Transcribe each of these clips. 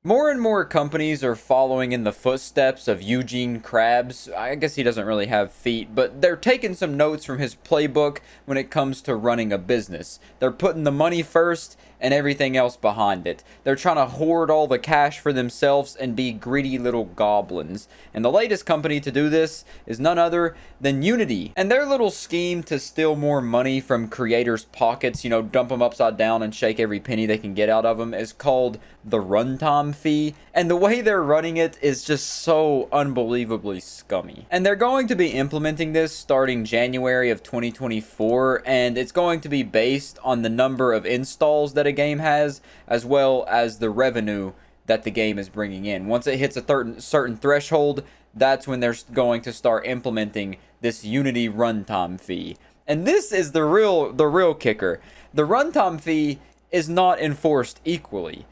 More and more companies are following in the footsteps of Eugene Krabs. I guess he doesn't really have feet, but they're taking some notes from his playbook when it comes to running a business. They're putting the money first and everything else behind it. They're trying to hoard all the cash for themselves and be greedy little goblins. And the latest company to do this is none other than Unity. And their little scheme to steal more money from creators' pockets, dump them upside down and shake every penny they can get out of them, is called the runtime fee. And the way they're running it is just so unbelievably scummy. And they're going to be implementing this starting January of 2024, and it's going to be based on the number of installs that a game has, as well as the revenue that the game is bringing in. Once it hits a certain threshold, that's when they're going to start implementing this Unity runtime fee. And this is the real kicker. The runtime fee is not enforced equally.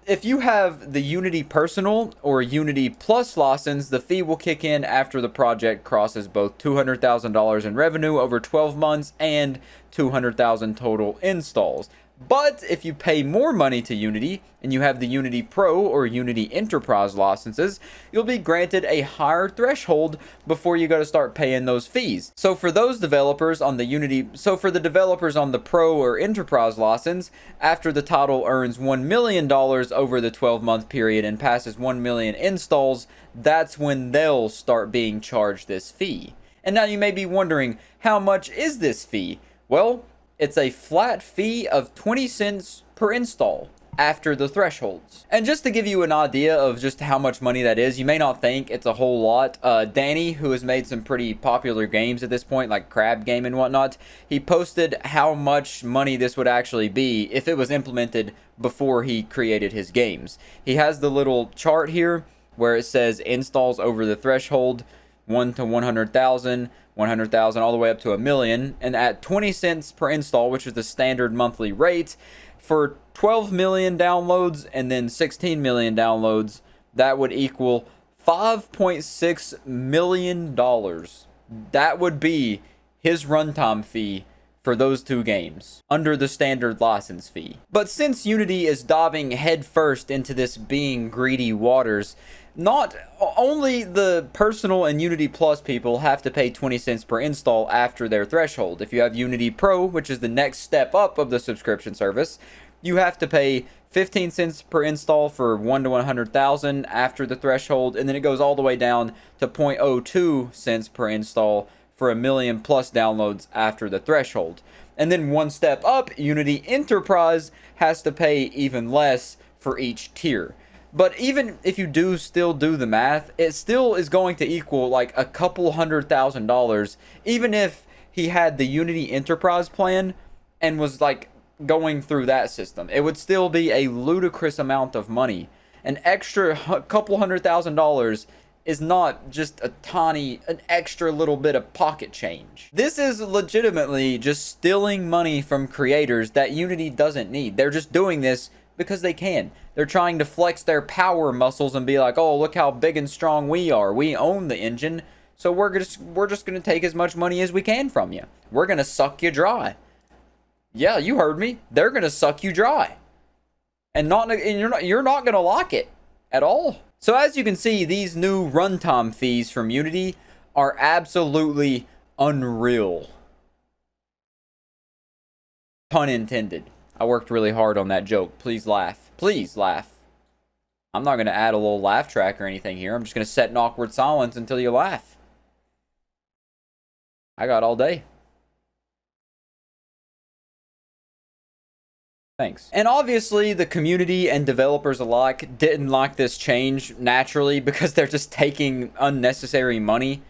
If you have the Unity Personal or Unity Plus license, the fee will kick in after the project crosses both $200,000 in revenue over 12 months and 200,000 total installs. But if you pay more money to Unity and you have the Unity Pro or Unity Enterprise licenses, you'll be granted a higher threshold before you got to start paying those fees. So for the developers on the Pro or Enterprise license, after the title earns $1 million over the 12-month period and passes 1 million installs, that's when they'll start being charged this fee. And now you may be wondering, how much is this fee? Well, it's a flat fee of 20 cents per install after the thresholds. And just to give you an idea of just how much money that is, you may not think it's a whole lot. Danny, who has made some pretty popular games at this point, like Crab Game and whatnot, he posted how much money this would actually be if it was implemented before he created his games. He has the little chart here where it says installs over the threshold, 1 to 100,000, 100,000 all the way up to 1 million, and at 20 cents per install, which is the standard monthly rate, for 12 million downloads and then 16 million downloads, that would equal $5.6 million. That would be his runtime fee for those two games under the standard license fee. But since Unity is diving headfirst into this being greedy waters, not only the Personal and Unity Plus people have to pay 20 cents per install after their threshold. If you have Unity Pro, which is the next step up of the subscription service, you have to pay 15 cents per install for 1 to 100,000 after the threshold, and then it goes all the way down to 0.02 cents per install for 1 million plus downloads after the threshold. And then one step up, Unity Enterprise has to pay even less for each tier. But even if you do still do the math, it still is going to equal like a couple $100,000, even if he had the Unity Enterprise plan and was like going through that system. It would still be a ludicrous amount of money. An extra couple $100,000 is not just an extra little bit of pocket change. This is legitimately just stealing money from creators that Unity doesn't need. They're just doing this because they can. They're trying to flex their power muscles and be like, oh, look how big and strong we are. We own the engine, so we're just going to take as much money as we can from you. We're going to suck you dry. Yeah, you heard me. They're going to suck you dry. And you're not going to like it at all. So as you can see, these new runtime fees from Unity are absolutely unreal. Pun intended. I worked really hard on that joke. Please laugh. Please laugh. I'm not going to add a little laugh track or anything here. I'm just going to set an awkward silence until you laugh. I got all day. Thanks. And obviously, the community and developers alike didn't like this change naturally because they're just taking unnecessary money.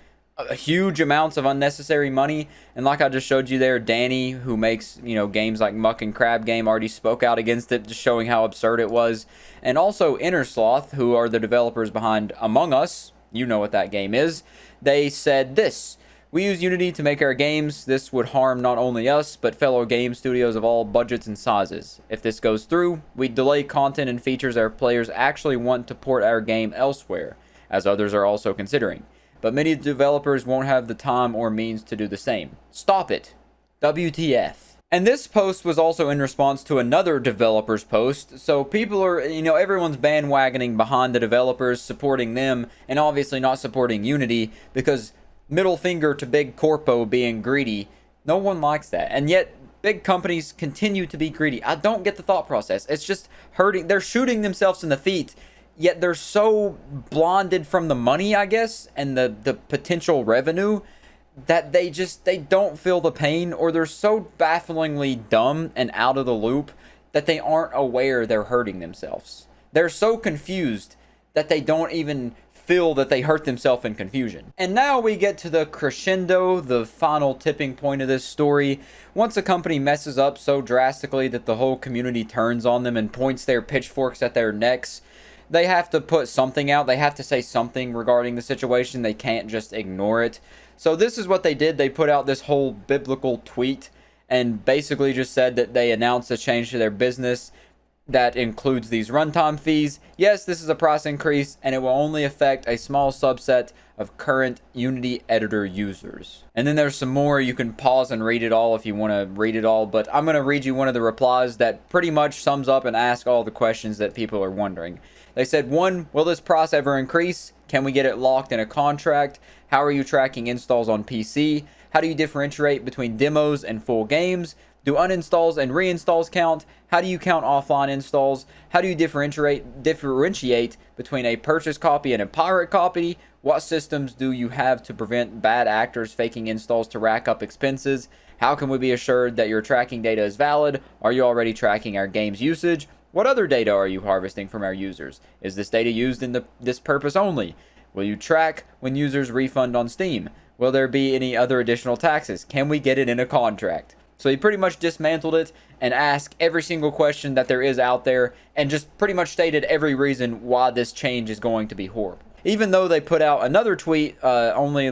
Huge amounts of unnecessary money. And like I just showed you there, Danny, who makes, games like Muck and Crab Game, already spoke out against it, just showing how absurd it was. And also Innersloth, who are the developers behind Among Us, you know what that game is, they said this: we use Unity to make our games. This would harm not only us, but fellow game studios of all budgets and sizes. If this goes through, we delay content and features our players actually want to port our game elsewhere, as others are also considering. But many developers won't have the time or means to do the same. Stop it. WTF. And this post was also in response to another developer's post. So people are, everyone's bandwagoning behind the developers, supporting them, and obviously not supporting Unity because middle finger to big corpo being greedy. No one likes that. And yet big companies continue to be greedy. I don't get the thought process. It's just hurting. They're shooting themselves in the feet. Yet they're so blinded from the money, I guess, and the potential revenue that they don't feel the pain, or they're so bafflingly dumb and out of the loop that they aren't aware they're hurting themselves. They're so confused that they don't even feel that they hurt themselves in confusion. And now we get to the crescendo, the final tipping point of this story. Once a company messes up so drastically that the whole community turns on them and points their pitchforks at their necks, they have to put something out. They have to say something regarding the situation. They can't just ignore it. So this is what they did. They put out this whole biblical tweet and basically just said that they announced a change to their business that includes these runtime fees. Yes, this is a price increase, and it will only affect a small subset of current Unity editor users. And then there's some more. You can pause and read it all if you want to read it all, but I'm going to read you one of the replies that pretty much sums up and asks all the questions that people are wondering. They said, 1, will this price ever increase? Can we get it locked in a contract? How are you tracking installs on PC? How do you differentiate between demos and full games? Do uninstalls and reinstalls count? How do you count offline installs? How do you differentiate between a purchase copy and a pirate copy? What systems do you have to prevent bad actors faking installs to rack up expenses? How can we be assured that your tracking data is valid? Are you already tracking our game's usage? What other data are you harvesting from our users? Is this data used in this purpose only? Will you track when users refund on Steam? Will there be any other additional taxes? Can we get it in a contract? So he pretty much dismantled it and asked every single question that there is out there and just pretty much stated every reason why this change is going to be horrible. Even though they put out another tweet only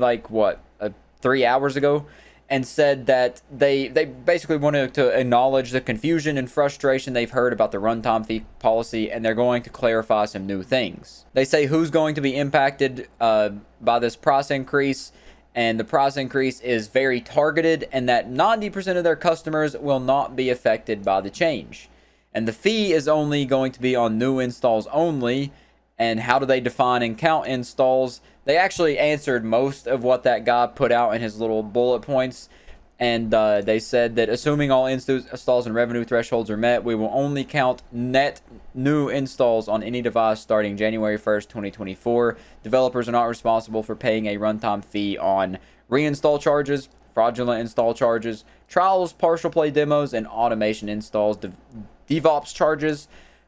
3 hours ago and said that they basically wanted to acknowledge the confusion and frustration they've heard about the runtime fee policy, and they're going to clarify some new things. They say who's going to be impacted by this price increase, and the price increase is very targeted, and that 90% of their customers will not be affected by the change. And the fee is only going to be on new installs only. And how do they define and count installs? They actually answered most of what that guy put out in his little bullet points. And they said that assuming all installs and revenue thresholds are met, we will only count net new installs on any device starting January 1st, 2024. Developers are not responsible for paying a runtime fee on reinstall charges, fraudulent install charges, trials, partial play demos, and automation installs, DevOps charges,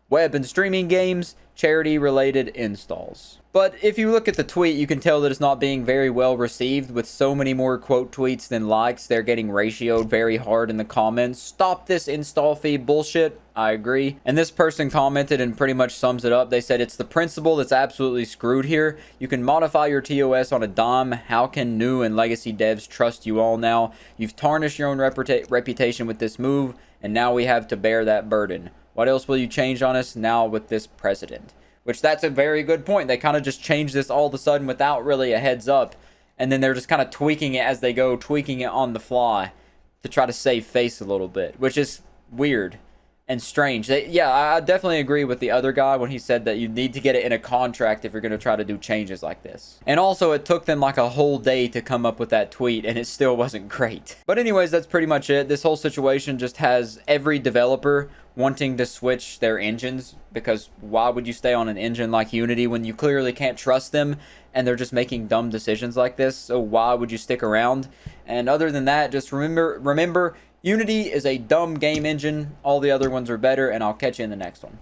web and streaming games, charity-related installs. But if you look at the tweet, you can tell that it's not being very well received. With so many more quote tweets than likes, they're getting ratioed very hard in the comments. Stop this install fee bullshit. I agree. And this person commented and pretty much sums it up. They said, it's the principle that's absolutely screwed here. You can modify your TOS on a dime. How can new and legacy devs trust you all now? You've tarnished your own reputation with this move, and now we have to bear that burden. What else will you change on us now with this president? Which, that's a very good point. They kind of just changed this all of a sudden without really a heads up. And then they're just kind of tweaking it as they go, tweaking it on the fly to try to save face a little bit, which is weird and strange. Yeah, I definitely agree with the other guy when he said that you need to get it in a contract if you're going to try to do changes like this. And also, it took them like a whole day to come up with that tweet, and it still wasn't great. But anyways, that's pretty much it. This whole situation just has every developer wanting to switch their engines, because why would you stay on an engine like Unity when you clearly can't trust them and they're just making dumb decisions like this? So why would you stick around? And other than that, just remember Unity is a dumb game engine. All the other ones are better, and I'll catch you in the next one.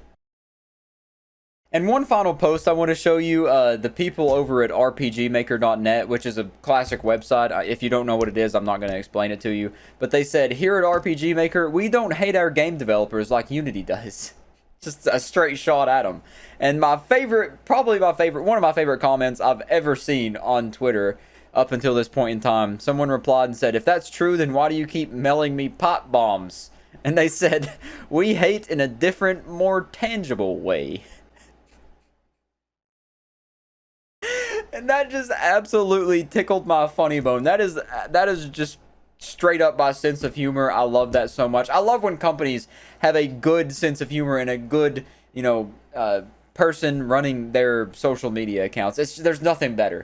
And one final post I want to show you, the people over at RPGmaker.net, which is a classic website. If you don't know what it is, I'm not going to explain it to you. But they said, here at RPG Maker, we don't hate our game developers like Unity does. Just a straight shot at them. And one of my favorite comments I've ever seen on Twitter up until this point in time, someone replied and said, if that's true, then why do you keep mailing me pipe bombs? And they said, we hate in a different, more tangible way. And that just absolutely tickled my funny bone. That is just straight up by sense of humor. I love that so much. I love when companies have a good sense of humor and a good, person running their social media accounts. There's nothing better.